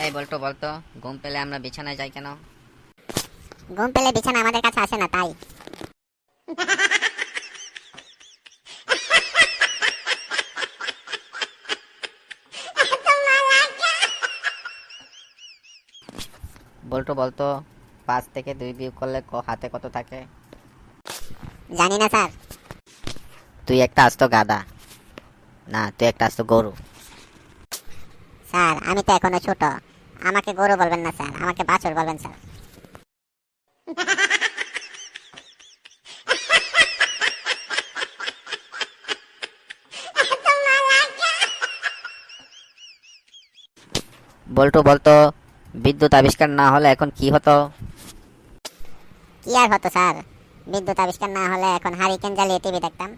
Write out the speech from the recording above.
এই বলতো বলতো, ঘুম পেলে আমরা বিছানায় যাই কেন? ঘুম পেলে বিছানা আমাদের কাছে আসে না তাই। বলতো বলতো, 5 থেকে 2 বিয়োগ করলে হাতে কত থাকে? জানি না স্যার। তুই একটা আস্ত গাধা। না, তুই একটা আস্ত গরু। স্যার আমি তো এখনো ছোট, আমাকে গরু বলবেন না স্যার, আমাকে বাছুর বলবেন স্যার। বলতো বলতো, বিদ্যুৎ আবিষ্কার না হলে এখন কি হতো? কি আর হতো স্যার, বিদ্যুৎ আবিষ্কার না হলে এখন হারিকেন জ্বালিয়ে টিভি দেখতাম।